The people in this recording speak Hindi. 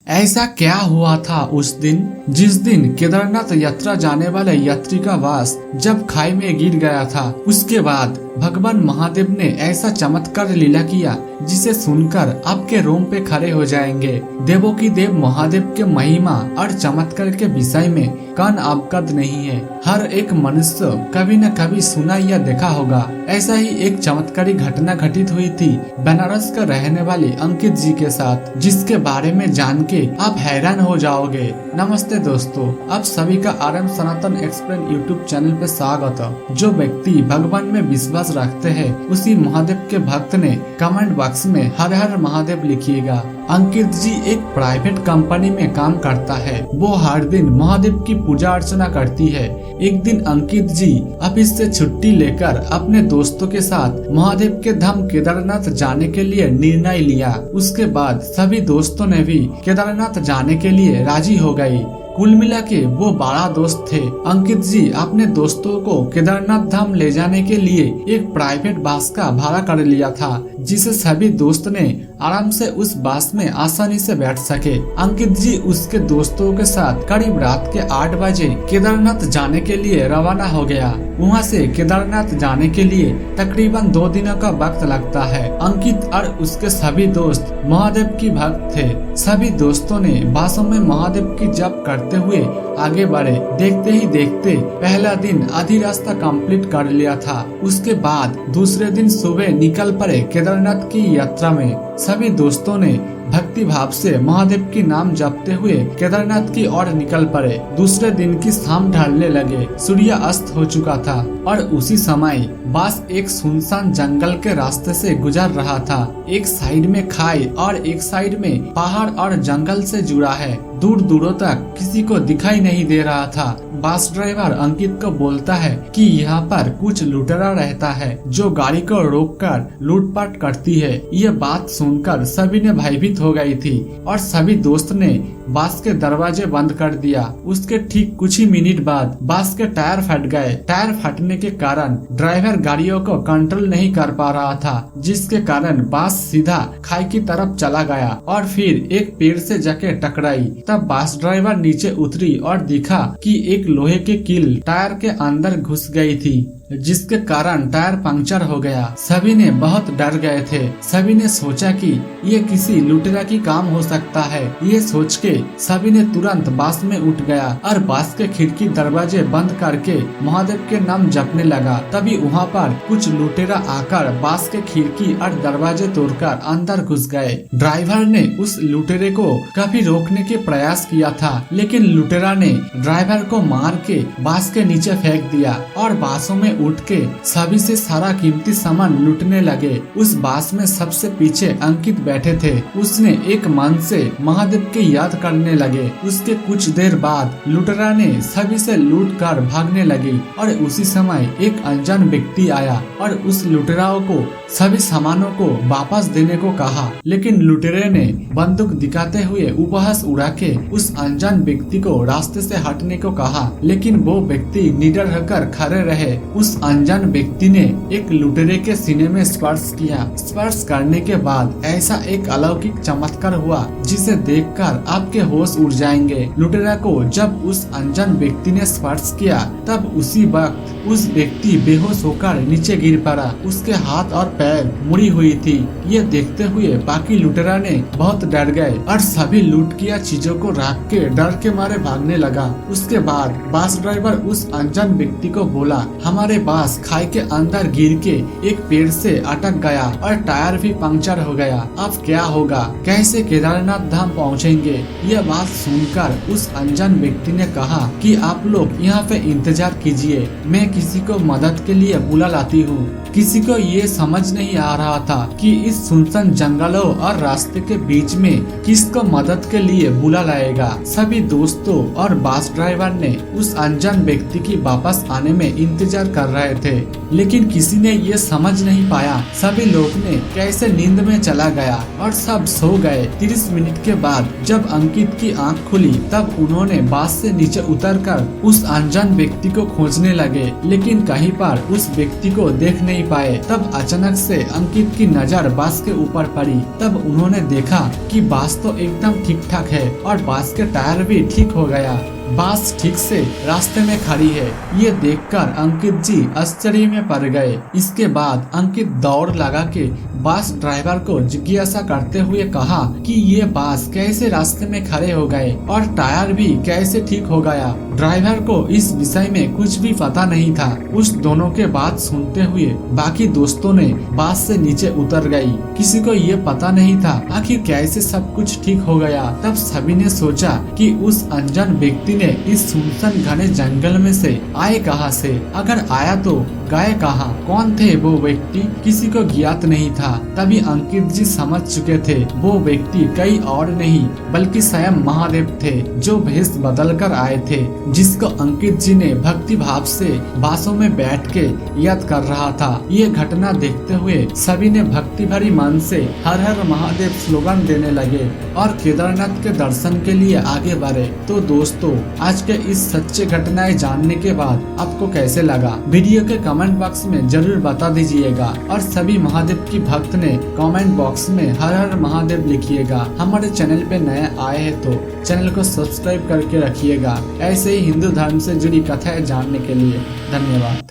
ऐसा क्या हुआ था उस दिन, जिस दिन केदारनाथ यात्रा जाने वाले यात्री का वास जब खाई में गिर गया था। उसके बाद भगवान महादेव ने ऐसा चमत्कार लीला किया जिसे सुनकर आपके रोम पे खड़े हो जाएंगे। देवों की देव महादेव के महिमा और चमत्कार के विषय में कौन अवगत नहीं है। हर एक मनुष्य कभी न कभी सुना या देखा होगा। ऐसा ही एक चमत्कारी घटना घटित हुई थी बनारस का रहने वाले अंकित जी के साथ, जिसके बारे में जान के आप हैरान हो जाओगे। नमस्ते दोस्तों, आप सभी का आरएम सनातन एक्सप्लेन यूट्यूब चैनल पे स्वागत। जो व्यक्ति भगवान में विश्वास रखते हैं उसी महादेव के भक्त ने कमेंट बॉक्स में हर हर महादेव लिखिएगा। अंकित जी एक प्राइवेट कंपनी में काम करता है। वो हर दिन महादेव की पूजा अर्चना करती है। एक दिन अंकित जी ऑफिस से छुट्टी लेकर अपने दोस्तों के साथ महादेव के धाम केदारनाथ जाने के लिए निर्णय लिया। उसके बाद सभी दोस्तों ने भी केदारनाथ जाने के लिए राजी हो गई। कुल मिला के वो 12 दोस्त थे। अंकित जी अपने दोस्तों को केदारनाथ धाम ले जाने के लिए एक प्राइवेट बस का भाड़ा कर लिया था, जिसे सभी दोस्त ने आराम से उस बस में आसानी से बैठ सके। अंकित जी उसके दोस्तों के साथ करीब रात के 8 बजे केदारनाथ जाने के लिए रवाना हो गया। वहाँ से केदारनाथ जाने के लिए तकरीबन 2 दिनों का वक्त लगता है। अंकित और उसके सभी दोस्त महादेव की भक्त थे। सभी दोस्तों ने बसों में महादेव की जप करते हुए आगे बढ़े। देखते ही देखते पहला दिन आधी रास्ता कंप्लीट कर लिया था। उसके बाद दूसरे दिन सुबह निकल पड़े केदारनाथ की यात्रा में। सभी दोस्तों ने भक्ति भाव से महादेव की नाम जपते हुए केदारनाथ की ओर निकल पड़े। दूसरे दिन की शाम ढलने लगे। सूर्य अस्त हो चुका था और उसी समय बस एक सुनसान जंगल के रास्ते से गुजर रहा था। एक साइड में खाई और एक साइड में पहाड़ और जंगल से जुड़ा है। दूर दूरों तक किसी को दिखाई नहीं दे रहा था। बस ड्राइवर अंकित को बोलता है कि यहाँ पर कुछ लुटेरा रहता है जो गाड़ी को रोककर लूटपाट करती है। ये बात सुनकर सभी ने भयभीत हो गई थी और सभी दोस्त ने बस के दरवाजे बंद कर दिया। उसके ठीक कुछ ही मिनट बाद बस के टायर फट गए। टायर फटने के कारण ड्राइवर गाड़ियों को कंट्रोल नहीं कर पा रहा था, जिसके कारण बस सीधा खाई की तरफ चला गया और फिर एक पेड़ से जाके टकराई। तब बस ड्राइवर नीचे उतरी और दिखा कि एक लोहे के कील टायर के अंदर घुस गई थी, जिसके कारण टायर पंक्चर हो गया। सभी ने बहुत डर गए थे। सभी ने सोचा कि ये किसी लुटेरा की काम हो सकता है। ये सोच के सभी ने तुरंत बस में उठ गया और बस के खिड़की दरवाजे बंद करके महादेव के नाम जपने लगा। तभी वहाँ पर कुछ लुटेरा आकर बस के खिड़की और दरवाजे तोड़कर अंदर घुस गए। ड्राइवर ने उस लुटेरे को काफी रोकने के प्रयास किया था, लेकिन लुटेरा ने ड्राइवर को मार के बस के नीचे फेंक दिया और बासों में उठ के सभी से सारा कीमती सामान लूटने लगे। उस बास में सबसे पीछे अंकित बैठे थे। उसने एक मन से महादेव की याद करने लगे। उसके कुछ देर बाद लुटेरा ने सभी से लूट कर भागने लगी और उसी समय एक अनजान व्यक्ति आया और उस लुटेराओं को सभी सामानों को वापस देने को कहा, लेकिन लुटेरे ने बंदूक दिखाते हुए उपहास उड़ा के उस अनजान व्यक्ति को रास्ते से हटने को कहा, लेकिन वो व्यक्ति निडर होकर खड़े रहे। उस अनजान व्यक्ति ने एक लुटेरे के सीने में स्पर्श किया। स्पर्श करने के बाद ऐसा एक अलौकिक चमत्कार हुआ जिसे देखकर आपके होश उड़ जाएंगे। लुटेरा को जब उस अनजान व्यक्ति ने स्पर्श किया तब उसी वक्त उस व्यक्ति बेहोश होकर नीचे गिर पड़ा। उसके हाथ और पैर मुड़ी हुई थी। ये देखते हुए बाकी लुटेरा ने बहुत डर गए और सभी लूट किया चीजों को रख के डर के मारे भागने लगा। उसके बाद बस ड्राइवर उस अनजान व्यक्ति को बोला, हमारे बस खाई के अंदर गिर के एक पेड़ से अटक गया और टायर भी पंक्चर हो गया। अब क्या होगा, कैसे केदारनाथ धाम पहुंचेंगे? यह बात सुनकर उस अनजान व्यक्ति ने कहा कि आप लोग यहाँ पे इंतजार कीजिए, मैं किसी को मदद के लिए बुला लाती हूँ। किसी को ये समझ नहीं आ रहा था कि इस सुनसान जंगलों और रास्ते के बीच में किसको मदद के लिए बुला लाएगा। सभी दोस्तों और बस ड्राइवर ने उस अनजान व्यक्ति की वापस आने में इंतजार कर रहे थे, लेकिन किसी ने ये समझ नहीं पाया सभी लोग ने कैसे नींद में चला गया और सब सो गए। 30 मिनट के बाद जब अंकित की आंख खुली तब उन्होंने बस से नीचे उतरकर उस अनजान व्यक्ति को खोजने लगे, लेकिन कहीं पर उस व्यक्ति को देख नहीं नहीं पाए। तब अचानक से अंकित की नजर बास के ऊपर पड़ी। तब उन्होंने देखा कि बास तो एकदम ठीक ठाक है और बास के टायर भी ठीक हो गया। बास ठीक से रास्ते में खड़ी है। ये देखकर अंकित जी आश्चर्य में पड़ गए। इसके बाद अंकित दौड़ लगा के बास ड्राइवर को जिज्ञासा करते हुए कहा कि ये बास कैसे रास्ते में खड़े हो गए और टायर भी कैसे ठीक हो गया। ड्राइवर को इस विषय में कुछ भी पता नहीं था। उस दोनों के बात सुनते हुए बाकी दोस्तों ने बास से नीचे उतर गई। किसी को ये पता नहीं था आखिर कैसे सब कुछ ठीक हो गया। तब सभी ने सोचा कि उस अनजान व्यक्ति ने इस सुनसान घने जंगल में से आए कहां से, अगर आया तो गए कहां, कौन थे वो व्यक्ति, किसी को ज्ञात नहीं था। तभी अंकित जी समझ चुके थे वो व्यक्ति कई और नहीं बल्कि स्वयं महादेव थे, जो भेष बदल कर आए थे, जिसको अंकित जी ने भक्ति भाव से बासों में बैठ के याद कर रहा था। ये घटना देखते हुए सभी ने भक्ति भरी मन से हर हर महादेव स्लोगन देने लगे और केदारनाथ के दर्शन के लिए आगे बढ़े। तो दोस्तों, आज के इस सच्चे घटनाएं जानने के बाद आपको कैसे लगा, वीडियो के कमेंट बॉक्स में जरूर बता दीजिएगा। और सभी महादेव की भक्त ने कमेंट बॉक्स में हर हर महादेव लिखिएगा। हमारे चैनल पे नए आए हैं तो चैनल को सब्सक्राइब करके रखिएगा ऐसे ही हिंदू धर्म से जुड़ी कथाएं जानने के लिए। धन्यवाद।